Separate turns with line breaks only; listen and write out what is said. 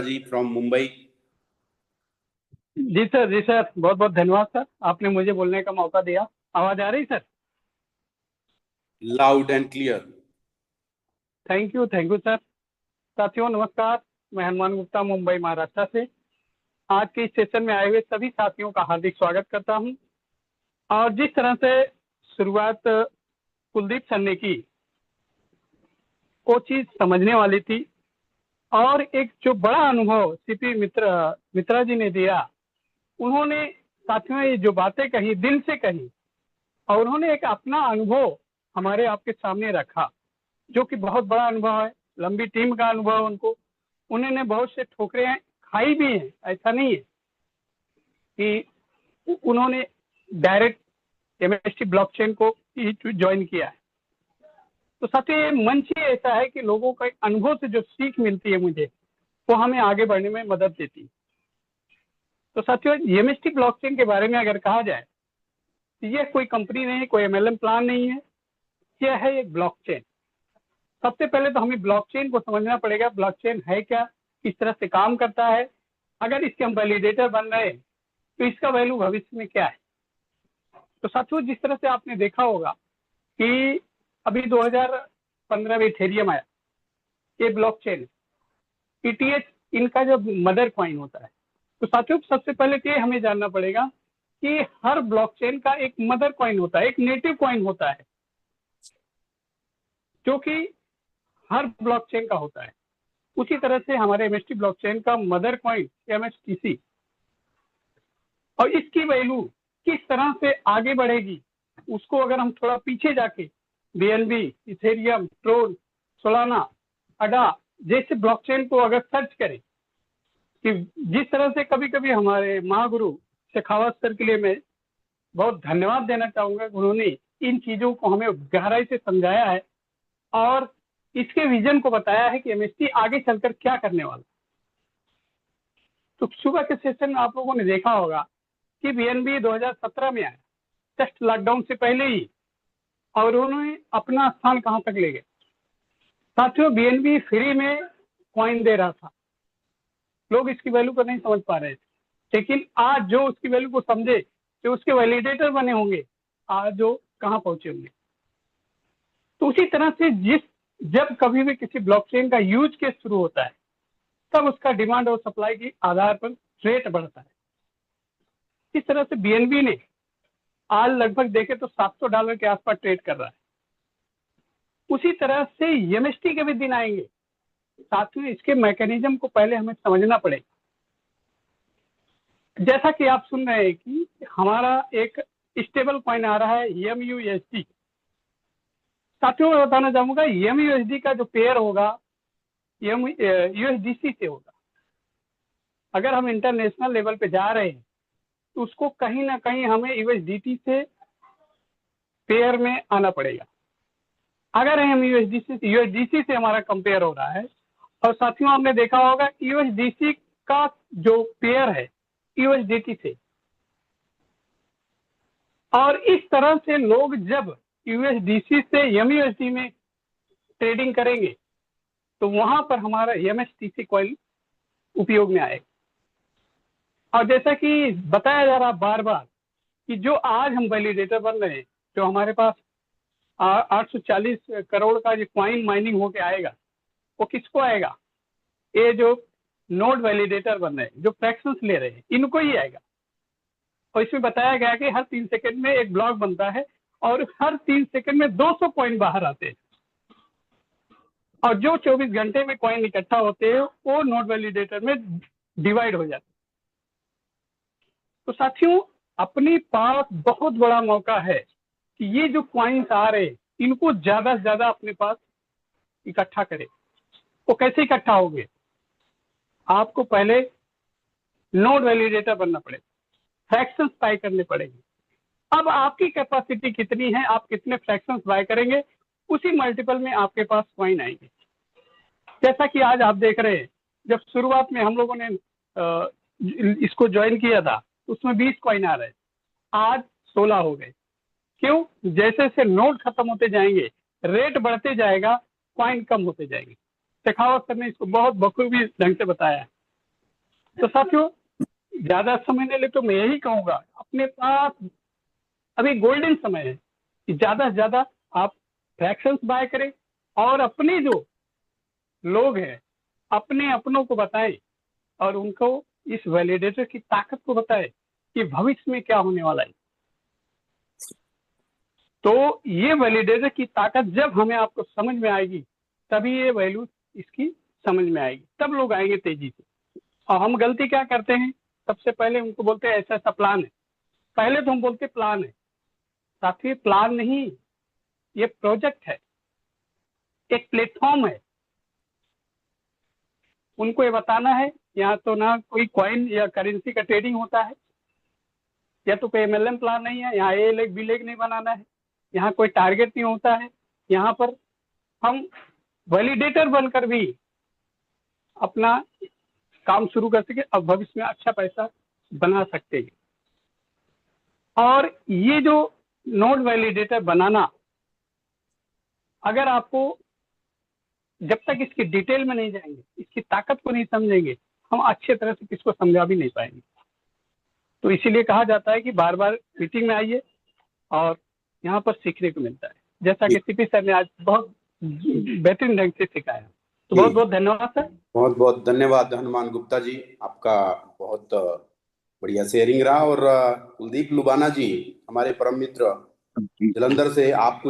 जी from Mumbai.
जी sir, बहुत बहुत धन्यवाद सर, आपने मुझे बोलने का मौका दिया। आवाज आ रही sir?
Loud and clear.
Thank you sir. साथियों नमस्कार, मैं हनुमान गुप्ता मुंबई महाराष्ट्र से आज के इस सेशन में आए हुए सभी साथियों का हार्दिक स्वागत करता हूं। और जिस तरह से शुरुआत कुलदीप सर ने की, वो चीज समझने वाली थी। और एक जो बड़ा अनुभव सीपी मित्रा जी ने दिया, उन्होंने साथियों ये जो बातें कही दिल से कही, और उन्होंने एक अपना अनुभव हमारे आपके सामने रखा, जो कि बहुत बड़ा अनुभव है। लंबी टीम का अनुभव उन्होंने बहुत से ठोकरें खाई भी हैं। ऐसा नहीं है कि उन्होंने डायरेक्ट एमएसटी ब्लॉकचेन को ही ज्वाइन किया है। तो साथियों ये मंच ही ऐसा है कि लोगों का अनुभव से जो सीख मिलती है मुझे, वो हमें आगे बढ़ने में मदद देती है। तो साथियों एमएसटी ब्लॉकचेन के बारे में अगर कहा जाए, तो यह कोई कंपनी नहीं, कोई एमएलएम प्लान नहीं है, यह है एक ब्लॉकचेन। सबसे पहले तो हमें ब्लॉकचेन को समझना पड़ेगा। ब्लॉकचेन है क्या, किस तरह से काम करता है। अगर इसके हम वैलिडेटर बन रहे हैं तो इसका वैल्यू भविष्य में क्या है। तो साथियों जिस तरह से आपने देखा होगा कि अभी 2015 में इथेरियम आया, ये ब्लॉकचेन ईटीएच इनका जो मदर कॉइन होता है। तो साथियों सबसे पहले तो ये हमें जानना पड़ेगा कि हर ब्लॉकचेन का एक मदर कॉइन होता है, एक नेटिव कॉइन होता है, जो कि हर ब्लॉकचेन का होता है। उसी तरह से हमारे एमएसटी ब्लॉकचेन का मदर कॉइन एमएसटीसी, और इसकी वैल्यू किस तरह से आगे बढ़ेगी, उसको अगर हम थोड़ा पीछे जाके बीएनबी, इथेरियम, ट्रोन, सोलाना, अडा जैसे ब्लॉकचेन को अगर सर्च करें, कि जिस तरह से कभी कभी हमारे महागुरु शेखावत सर के लिए मैं बहुत धन्यवाद देना चाहूंगा, उन्होंने इन चीजों को हमें गहराई से समझाया है और इसके विजन को बताया है कि एमएसटी आगे चलकर क्या करने वाला। तो सुबह के सेशन में आप लोगों ने देखा होगा कि बीएनबी 2017 में आया, जस्ट लॉकडाउन से पहले ही, और उन्होंने अपना स्थान कहां तक ले गए। साथियों बीएनबी फ्री में कॉइन दे रहा था, लोग इसकी वैल्यू को नहीं समझ पा रहे थे, लेकिन आज जो उसकी वैल्यू को समझे, जो उसके वैलिडेटर बने होंगे, आज जो कहां पहुंचे होंगे। तो उसी तरह से जब कभी भी किसी ब्लॉकचेन का यूज केस शुरू होता है, तब उसका डिमांड और सप्लाई के आधार पर रेट बढ़ता है। इस तरह से बीएनबी ने आज लगभग देखे तो $700 के आसपास ट्रेड कर रहा है। उसी तरह से एमएसटी के भी दिन आएंगे। साथियों इसके मैकेनिज्म को पहले हमें समझना पड़ेगा। जैसा कि आप सुन रहे हैं कि हमारा एक स्टेबल कॉइन आ रहा है एमयूएसडी। साथियों मैं बताना चाहूंगा, एमयूएसडी का जो पेयर होगा यूएसडीसी से होगा। अगर हम इंटरनेशनल लेवल पे जा रहे हैं तो उसको कहीं ना कहीं हमें यूएसडीटी से पेयर में आना पड़ेगा। अगर हम यूएसडीसी से हमारा कंपेयर हो रहा है, और साथियों आपने देखा होगा यूएसडीसी का जो पेयर है यूएसडीटी से, और इस तरह से लोग जब यूएसडीसी से एमयूएसडी में ट्रेडिंग करेंगे तो वहां पर हमारा एमएसटीसी कॉइन उपयोग में आएगा। और जैसा कि बताया जा रहा बार बार कि जो आज हम वैलिडेटर बन रहे हैं, जो हमारे पास 840 करोड़ का जो कॉइन माइनिंग होके आएगा, वो किसको आएगा? ये जो नोड वैलिडेटर बन रहे हैं, जो फ्रैक्शंस ले रहे हैं, इनको ही आएगा। और इसमें बताया गया कि हर 3 सेकंड में एक ब्लॉक बनता है और हर 3 सेकंड में 200 कॉइन बाहर आते हैं, और जो 24 घंटे में कॉइन इकट्ठा होते हैं वो नोड वैलिडेटर में डिवाइड हो जाते हैं। तो साथियों अपने पास बहुत बड़ा मौका है कि ये जो कॉइन्स आ रहे हैं इनको ज्यादा से ज्यादा अपने पास इकट्ठा करें। वो कैसे इकट्ठा होंगे? आपको पहले नोड वैलिडेटर बनना पड़ेगा, फ्रैक्शंस बाय करने पड़ेंगे। अब आपकी कैपेसिटी कितनी है, आप कितने फ्रैक्शंस बाय करेंगे, उसी मल्टीपल में आपके पास कॉइन आएंगे। जैसा कि आज आप देख रहे हैं, जब शुरुआत में हम लोगों ने इसको ज्वाइन किया था उसमें 20 कॉइन आ रहे, आज 16 हो गए। क्यों? जैसे जैसे नोड खत्म होते जाएंगे, रेट बढ़ते जाएगा, कॉइन कम होते जाएंगे। शेखावत सर ने इसको बहुत बखूबी ढंग से बताया है। तो साथियों, ज्यादा समय नहीं ले तो मैं यही कहूंगा, अपने पास अभी गोल्डन समय है कि ज्यादा से ज्यादा आप फ्रैक्शंस बाय करें और अपने जो लोग हैं अपने अपनों को बताएं और उनको इस वैलिडेटर की ताकत को बताएं कि भविष्य में क्या होने वाला है। तो ये वैलिडेटर की ताकत जब हमें आपको समझ में आएगी, तभी ये वैल्यू इसकी समझ में आएगी, तब लोग आएंगे तेजी से। और हम गलती क्या करते हैं, सबसे पहले उनको बोलते हैं ऐसा ऐसा प्लान है। पहले तो हम बोलते प्लान है, साथ प्लान नहीं, ये प्रोजेक्ट है, एक प्लेटफॉर्म है। उनको ये बताना है यहाँ तो ना कोई कॉइन या करेंसी का ट्रेडिंग होता है, या तो कोई एमएलएम प्लान नहीं है, यहाँ ए लेग बी लेग नहीं बनाना है, यहाँ कोई टारगेट नहीं होता है। यहाँ पर हम वैलिडेटर बनकर भी अपना काम शुरू कर सके और भविष्य में अच्छा पैसा बना सकते हैं। और ये जो नोड वैलिडेटर बनाना, अगर आपको जब तक इसकी डिटेल में नहीं जाएंगे, इसकी ताकत को नहीं समझेंगे, हम अच्छे तरह से किसको समझा भी नहीं पाएंगे। तो इसीलिए कहा जाता है कि बार बार मीटिंग में आइए और यहाँ पर सीखने को मिलता है, जैसा कि सीपी सर ने आज बहुत बेहतरीन ढंग से सिखाया। तो बहुत बहुत धन्यवाद सर।
बहुत बहुत धन्यवाद हनुमान गुप्ता जी, आपका बहुत बढ़िया शेयरिंग रहा। और कुलदीप लुबाना जी, हमारे परम मित्र जलंधर से, आप